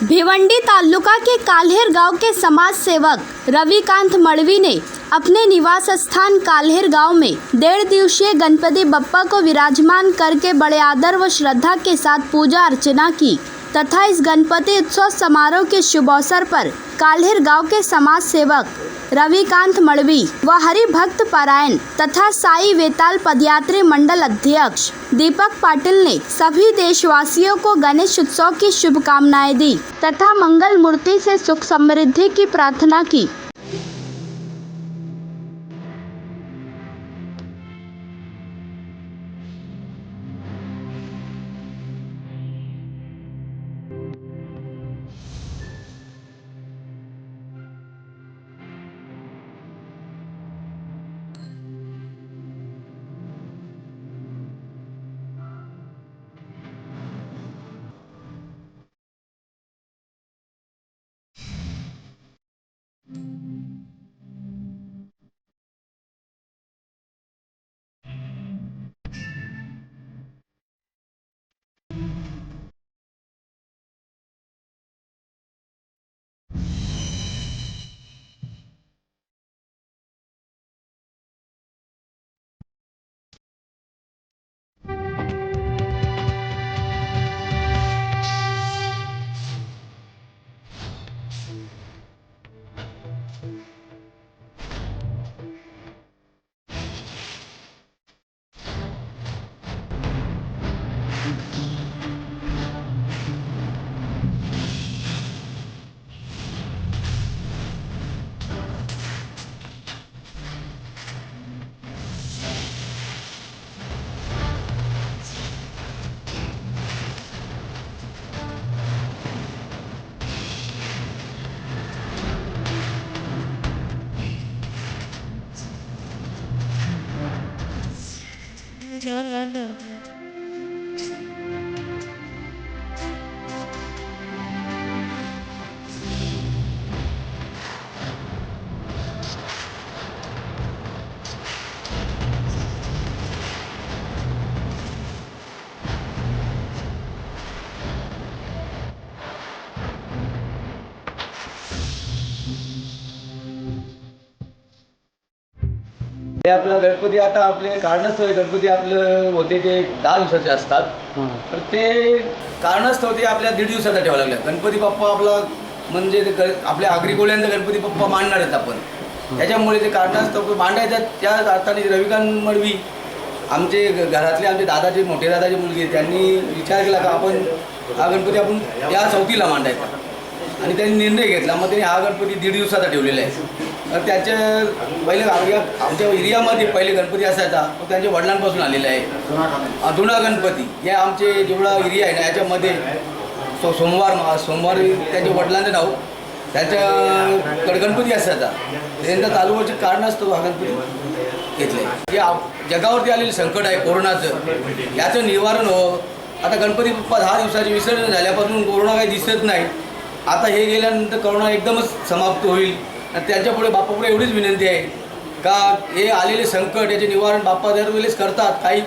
भिवंडी तालुका के काल्हेर गांव के समाज सेवक रविकांत मड़वी ने अपने निवास स्थान काल्हेर गांव में 1.5 दिवसीय गणपति बप्पा को विराजमान करके बड़े आदर व श्रद्धा के साथ पूजा अर्चना की तथा इस गणपति उत्सव समारोह के शुभ अवसर पर काल्हेर गांव के समाज सेवक रविकांत मड़वी व हरि भक्त पारायण तथा साई वेताल पदयात्री मंडल अध्यक्ष दीपक पाटिल ने सभी देशवासियों को गणेश उत्सव की शुभकामनाएं दी तथा मंगल मूर्ति से सुख समृद्धि की प्रार्थना की। हे आपला गणपती आता आपले कारणास्तव गणपती आपलं होते ते 10 दिवसाचे असतात, तर ते कारणास्तव ते आपल्या 1.5 दिवसाचा ठेवावं लागलं। गणपती बाप्पा आपला म्हणजे आपल्या आगरी कोळ्यांचा गणपती बाप्पा मांडणार आहेत आपण, त्याच्यामुळे ते कारणास्तव मांडायचं। त्या अर्थाने रविकांत मडवी आमचे घरातले आमचे दादाचे मोठे दादाचे मुलगे त्यांनी विचार केला का आपण हा गणपती आपण या चौथीला मांडायचा, आणि त्यांनी निर्णय घेतला। मग त्यांनी हा गणपती 1.5 दिवसाचा ठेवलेला आहे। तर त्याच्या पहिले आमच्या एरियामध्ये पहिले गणपती असायचा, तो त्यांच्या वडिलांपासून आलेला आहे। जुना गणपती या आमचे जेवढा एरिया आहे ना याच्यामध्ये सोमवार त्यांच्या वडिलांचं नाव त्यांच्याकडे गणपती असायचा, त्यांच्या चालू वर्षी कारणास्तव हा गणपती घेतले। जे जगावरती आलेलं संकट आहे कोरोनाचं, याचं निवारण हो। आता गणपती बाप्पा 10 दिवसाचे विसर्जन झाल्यापासून कोरोना काही दिसत नाही। आता हे गेल्यानंतर कोरोना एकदमच समाप्त होईल। त्यांच्यापुढे बाप्पापुढे एवढीच विनंती आहे का हे आलेले संकट याचे निवारण बाप्पा दरवेळेस करतात। काही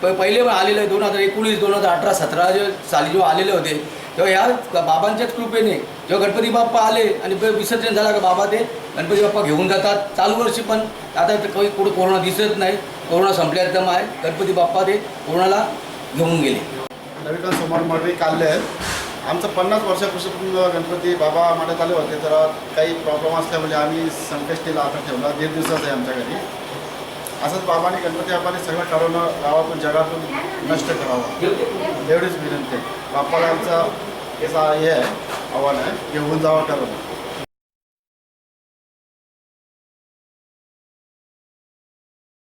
पहिले पण आलेले 2019, 2018, 17 साली जेव्हा आलेले होते तेव्हा ह्या बाबांच्याच कृपेने जेव्हा गणपती बाप्पा आले आणि विसर्जन झाला का बाबा ते गणपती बाप्पा घेऊन जातात। चालू वर्षी पण आता काही कुठं कोरोना दिसत नाही, कोरोना संपल्या एकदम आहे। गणपती बाप्पा ते कोरोनाला घेऊन गेले। रविकांत सोमवार मडवी काढले आमचं 50 वर्षापासून गणपती बाबा मांडत आले होते, तर काही प्रॉब्लेम असल्यामुळे आम्ही संकष्टीला आता ठेवला। 1.5 दिवसाचं आहे आमच्या घरी। असंच बाबाने गणपती बाप्पाने सगळं काढून गावातून जगातून नष्ट करावं एवढीच विनंती आहे। बाप्पाला आमचा याचा हे आहे आव्हान आहे, घेऊन जावं ठरवलं।